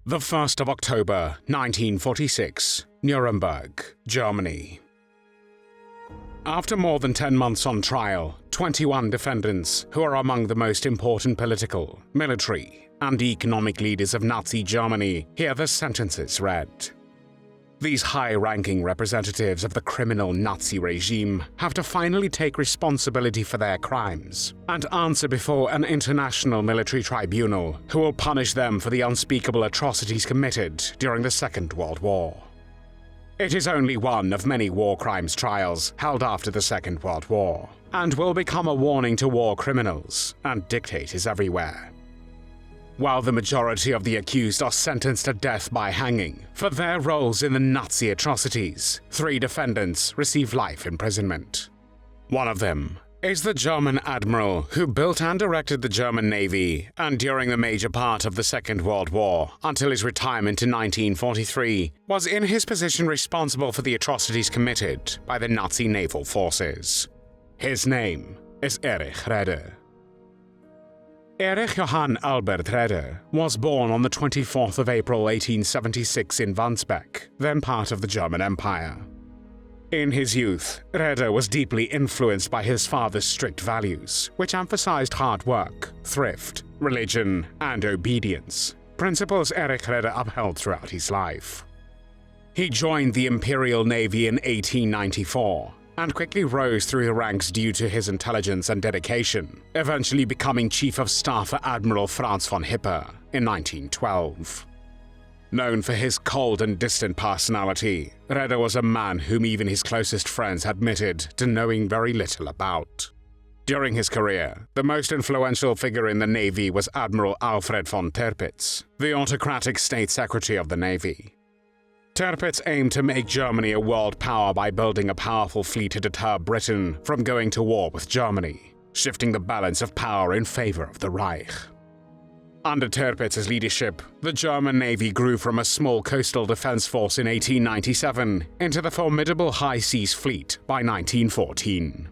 The 1st of October, 1946, Nuremberg, Germany. After more than 10 months on trial, 21 defendants, who are among the most important political, military, and economic leaders of Nazi Germany, hear their sentences read. These high-ranking representatives of the criminal Nazi regime have to finally take responsibility for their crimes and answer before an international military tribunal who will punish them for the unspeakable atrocities committed during the Second World War. It is only one of many war crimes trials held after the Second World War, and will become a warning to war criminals and dictators everywhere. While the majority of the accused are sentenced to death by hanging for their roles in the Nazi atrocities, 3 defendants receive life imprisonment. One of them is the German admiral who built and directed the German Navy, and during the major part of the Second World War, until his retirement in 1943, was in his position responsible for the atrocities committed by the Nazi naval forces. His name is Erich Raeder. Erich Johann Albert Raeder was born on the 24th of April 1876 in Wandsbek, then part of the German Empire. In his youth, Raeder was deeply influenced by his father's strict values, which emphasized hard work, thrift, religion, and obedience, principles Erich Raeder upheld throughout his life. He joined the Imperial Navy in 1894, and quickly rose through the ranks due to his intelligence and dedication, eventually becoming Chief of Staff for Admiral Franz von Hipper in 1912. Known for his cold and distant personality, Raeder was a man whom even his closest friends admitted to knowing very little about. During his career, the most influential figure in the Navy was Admiral Alfred von Tirpitz, the autocratic State Secretary of the Navy. Tirpitz aimed to make Germany a world power by building a powerful fleet to deter Britain from going to war with Germany, shifting the balance of power in favor of the Reich. Under Tirpitz's leadership, the German Navy grew from a small coastal defense force in 1897 into the formidable high seas fleet by 1914.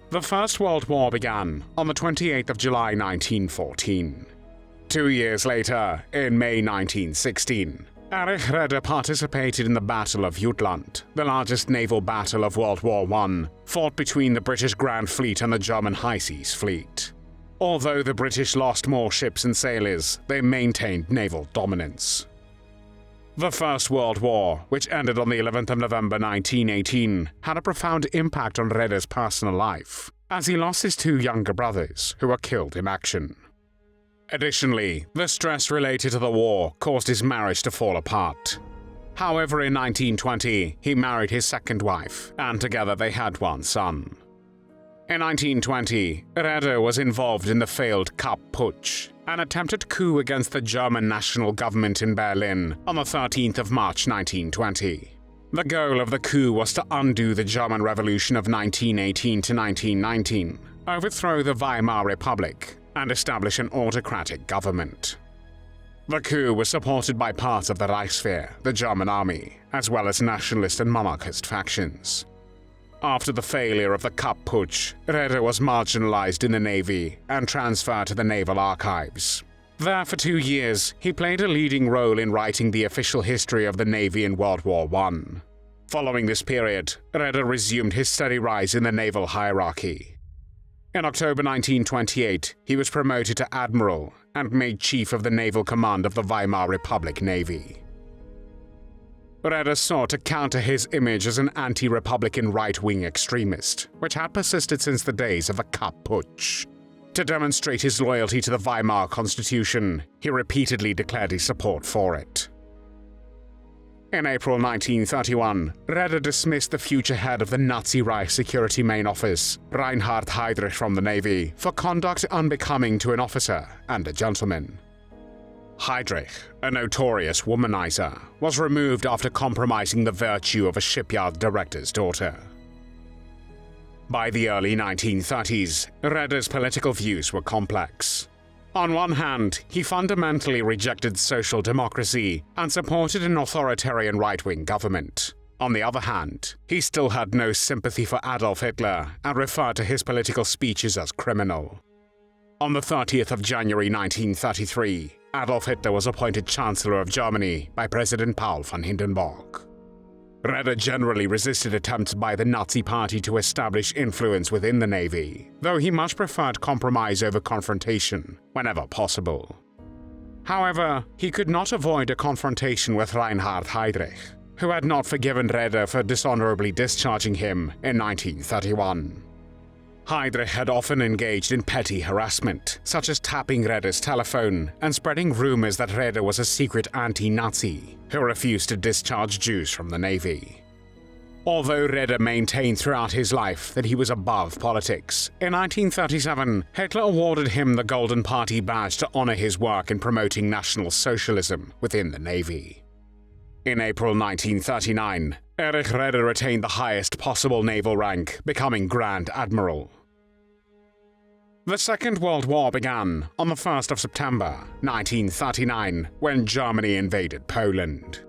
The First World War began on the 28th of July 1914. 2 years later, in May 1916, Erich Raeder participated in the Battle of Jutland, the largest naval battle of World War I, fought between the British Grand Fleet and the German High Seas Fleet. Although the British lost more ships and sailors, they maintained naval dominance. The First World War, which ended on the 11th of November 1918, had a profound impact on Raeder's personal life, as he lost his 2 younger brothers, who were killed in action. Additionally, the stress related to the war caused his marriage to fall apart. However, in 1920, he married his second wife, and together they had 1 son. In 1920, Raeder was involved in the failed Kapp Putsch, an attempted coup against the German national government in Berlin on the 13th of March 1920. The goal of the coup was to undo the German Revolution of 1918 to 1919, overthrow the Weimar Republic, and establish an autocratic government. The coup was supported by parts of the Reichswehr, the German army, as well as nationalist and monarchist factions. After the failure of the Kapp Putsch, Raeder was marginalized in the Navy and transferred to the Naval Archives. There for 2 years, he played a leading role in writing the official history of the Navy in World War I. Following this period, Raeder resumed his steady rise in the naval hierarchy. In October 1928, he was promoted to Admiral and made Chief of the Naval Command of the Weimar Republic Navy. Raeder sought to counter his image as an anti-republican right-wing extremist, which had persisted since the days of the Kapp Putsch. To demonstrate his loyalty to the Weimar Constitution, he repeatedly declared his support for it. In April 1931, Raeder dismissed the future head of the Nazi Reich Security Main Office, Reinhard Heydrich, from the Navy for conduct unbecoming to an officer and a gentleman. Heydrich, a notorious womanizer, was removed after compromising the virtue of a shipyard director's daughter. By the early 1930s, Raeder's political views were complex. On one hand, he fundamentally rejected social democracy and supported an authoritarian right-wing government. On the other hand, he still had no sympathy for Adolf Hitler and referred to his political speeches as criminal. On the 30th of January 1933, Adolf Hitler was appointed Chancellor of Germany by President Paul von Hindenburg. Raeder generally resisted attempts by the Nazi Party to establish influence within the Navy, though he much preferred compromise over confrontation whenever possible. However, he could not avoid a confrontation with Reinhard Heydrich, who had not forgiven Raeder for dishonorably discharging him in 1931. Heydrich had often engaged in petty harassment, such as tapping Raeder's telephone and spreading rumors that Raeder was a secret anti-Nazi who refused to discharge Jews from the Navy. Although Raeder maintained throughout his life that he was above politics, in 1937, Hitler awarded him the Golden Party badge to honor his work in promoting National Socialism within the Navy. In April 1939, Erich Raeder attained the highest possible naval rank, becoming Grand Admiral. The Second World War began on the 1st of September 1939 when Germany invaded Poland.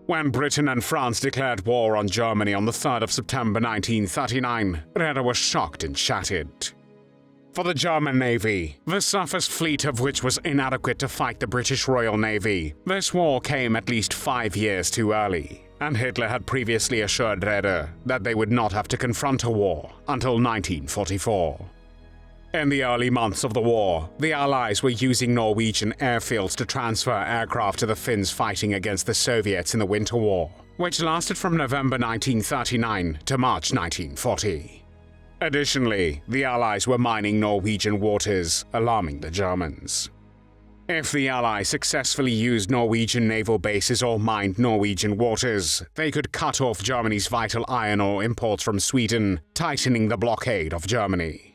When Britain and France declared war on Germany on the 3rd of September 1939, Raeder was shocked and shattered. For the German Navy, the surface fleet of which was inadequate to fight the British Royal Navy, this war came at least 5 years too early, and Hitler had previously assured Raeder that they would not have to confront a war until 1944. In the early months of the war, the Allies were using Norwegian airfields to transfer aircraft to the Finns fighting against the Soviets in the Winter War, which lasted from November 1939 to March 1940. Additionally, the Allies were mining Norwegian waters, alarming the Germans. If the Allies successfully used Norwegian naval bases or mined Norwegian waters, they could cut off Germany's vital iron ore imports from Sweden, tightening the blockade of Germany.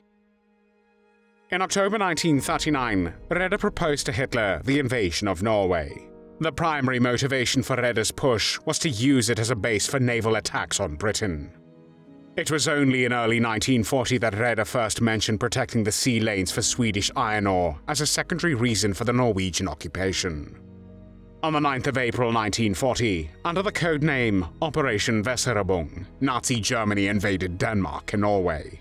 In October 1939, Raeder proposed to Hitler the invasion of Norway. The primary motivation for Raeder's push was to use it as a base for naval attacks on Britain. It was only in early 1940 that Raeder first mentioned protecting the sea lanes for Swedish iron ore as a secondary reason for the Norwegian occupation. On the 9th of April 1940, under the code name Operation Weserübung, Nazi Germany invaded Denmark and Norway.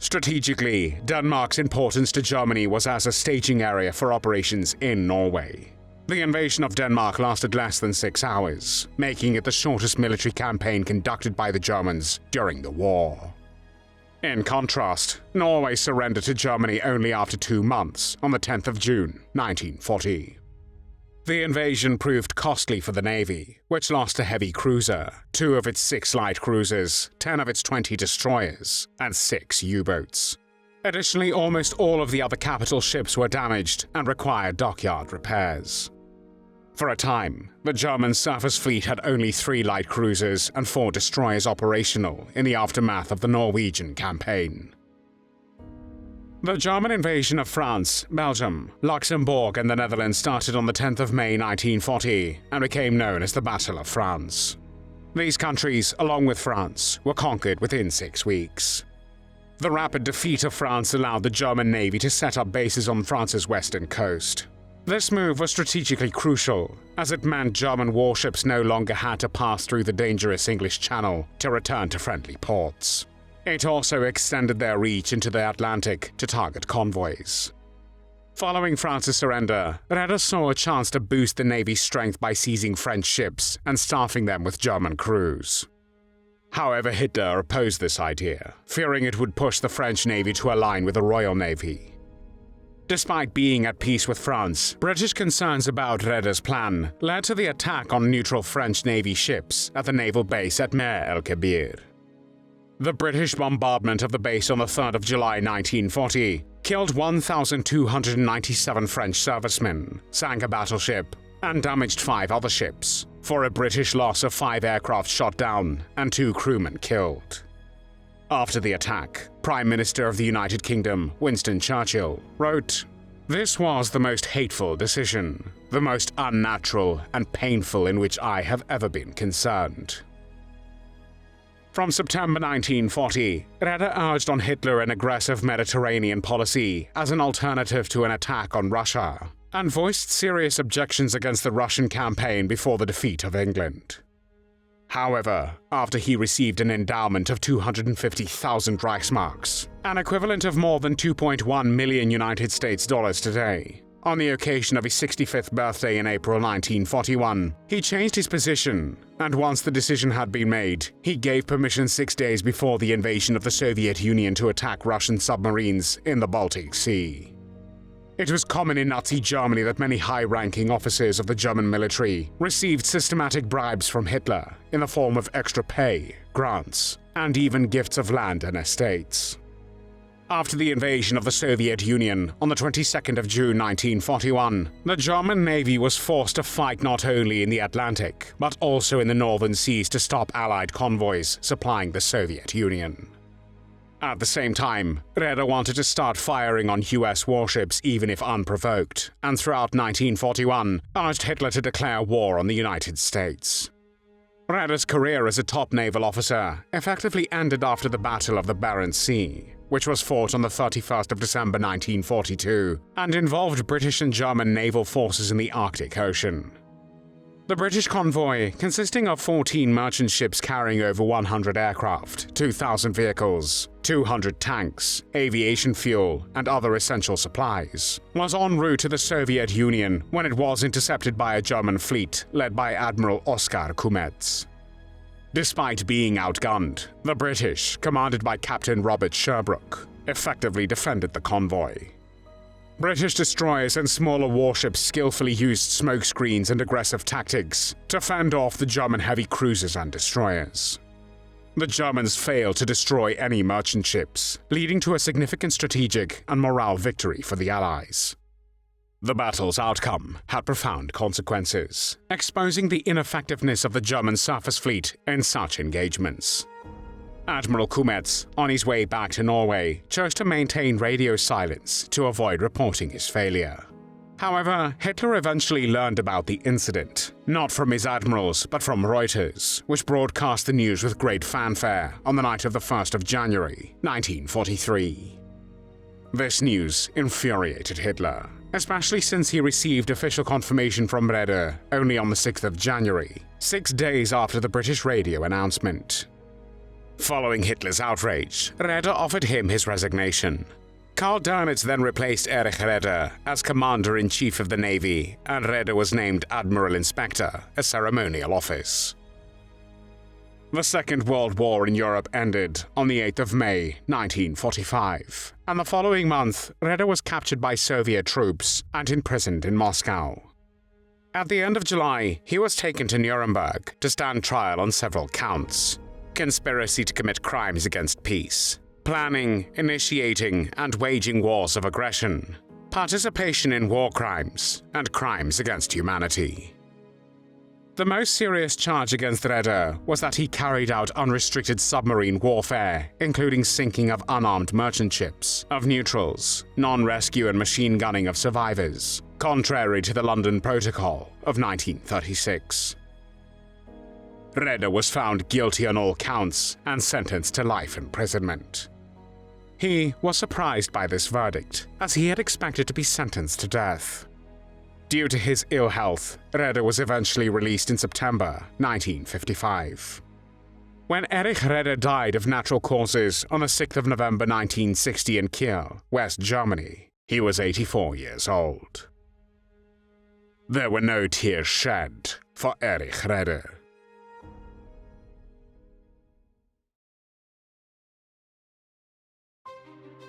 Strategically, Denmark's importance to Germany was as a staging area for operations in Norway. The invasion of Denmark lasted less than 6 hours, making it the shortest military campaign conducted by the Germans during the war. In contrast, Norway surrendered to Germany only after 2 months, on the 10th of June, 1940. The invasion proved costly for the Navy, which lost a heavy cruiser, 2 of its 6 light cruisers, 10 of its 20 destroyers, and 6 U-boats. Additionally, almost all of the other capital ships were damaged and required dockyard repairs. For a time, the German surface fleet had only 3 light cruisers and 4 destroyers operational in the aftermath of the Norwegian campaign. The German invasion of France, Belgium, Luxembourg, and the Netherlands started on the 10th of May 1940 and became known as the Battle of France. These countries, along with France, were conquered within 6 weeks. The rapid defeat of France allowed the German Navy to set up bases on France's western coast. This move was strategically crucial, as it meant German warships no longer had to pass through the dangerous English Channel to return to friendly ports. It also extended their reach into the Atlantic to target convoys. Following France's surrender, Raeder saw a chance to boost the Navy's strength by seizing French ships and staffing them with German crews. However, Hitler opposed this idea, fearing it would push the French Navy to align with the Royal Navy. Despite being at peace with France, British concerns about Raeder's plan led to the attack on neutral French Navy ships at the naval base at Mer el-Kebir. The British bombardment of the base on the 3rd of July 1940 killed 1,297 French servicemen, sank a battleship, and damaged 5 other ships, for a British loss of 5 aircraft shot down and 2 crewmen killed. After the attack, Prime Minister of the United Kingdom, Winston Churchill, wrote, "This was the most hateful decision, the most unnatural and painful in which I have ever been concerned." From September 1940, Raeder urged on Hitler an aggressive Mediterranean policy as an alternative to an attack on Russia, and voiced serious objections against the Russian campaign before the defeat of England. However, after he received an endowment of 250,000 Reichsmarks, an equivalent of more than 2.1 million United States dollars today, on the occasion of his 65th birthday in April 1941, he changed his position, and once the decision had been made, he gave permission 6 days before the invasion of the Soviet Union to attack Russian submarines in the Baltic Sea. It was common in Nazi Germany that many high-ranking officers of the German military received systematic bribes from Hitler in the form of extra pay, grants, and even gifts of land and estates. After the invasion of the Soviet Union on the 22nd of June 1941, the German Navy was forced to fight not only in the Atlantic, but also in the northern seas to stop Allied convoys supplying the Soviet Union. At the same time, Raeder wanted to start firing on US warships even if unprovoked, and throughout 1941 urged Hitler to declare war on the United States. Raeder's career as a top naval officer effectively ended after the Battle of the Barents Sea, which was fought on the 31st of December 1942 and involved British and German naval forces in the Arctic Ocean. The British convoy, consisting of 14 merchant ships carrying over 100 aircraft, 2,000 vehicles, 200 tanks, aviation fuel, and other essential supplies, was en route to the Soviet Union when it was intercepted by a German fleet led by Admiral Oskar Kumets. Despite being outgunned, the British, commanded by Captain Robert Sherbrooke, effectively defended the convoy. British destroyers and smaller warships skillfully used smokescreens and aggressive tactics to fend off the German heavy cruisers and destroyers. The Germans failed to destroy any merchant ships, leading to a significant strategic and morale victory for the Allies. The battle's outcome had profound consequences, exposing the ineffectiveness of the German surface fleet in such engagements. Admiral Kumets, on his way back to Norway, chose to maintain radio silence to avoid reporting his failure. However, Hitler eventually learned about the incident, not from his admirals but from Reuters, which broadcast the news with great fanfare on the night of the 1st of January, 1943. This news infuriated Hitler, especially since he received official confirmation from Raeder only on the 6th of January, 6 days after the British radio announcement. Following Hitler's outrage, Raeder offered him his resignation. Karl Dönitz then replaced Erich Raeder as Commander-in-Chief of the Navy, and Raeder was named Admiral Inspector, a ceremonial office. The Second World War in Europe ended on the 8th of May, 1945, and the following month, Raeder was captured by Soviet troops and imprisoned in Moscow. At the end of July, he was taken to Nuremberg to stand trial on several counts: conspiracy to commit crimes against peace, planning, initiating, and waging wars of aggression, participation in war crimes, and crimes against humanity. The most serious charge against Raeder was that he carried out unrestricted submarine warfare, including sinking of unarmed merchant ships, of neutrals, non-rescue and machine gunning of survivors, contrary to the London Protocol of 1936. Raeder was found guilty on all counts and sentenced to life imprisonment. He was surprised by this verdict, as he had expected to be sentenced to death. Due to his ill health, Raeder was eventually released in September 1955. When Erich Raeder died of natural causes on the 6th of November 1960 in Kiel, West Germany, he was 84 years old. There were no tears shed for Erich Raeder.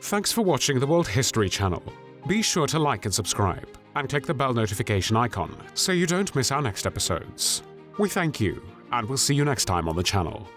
Thanks for watching the World History Channel. Be sure to like and subscribe, and click the bell notification icon so you don't miss our next episodes. We thank you, and we'll see you next time on the channel.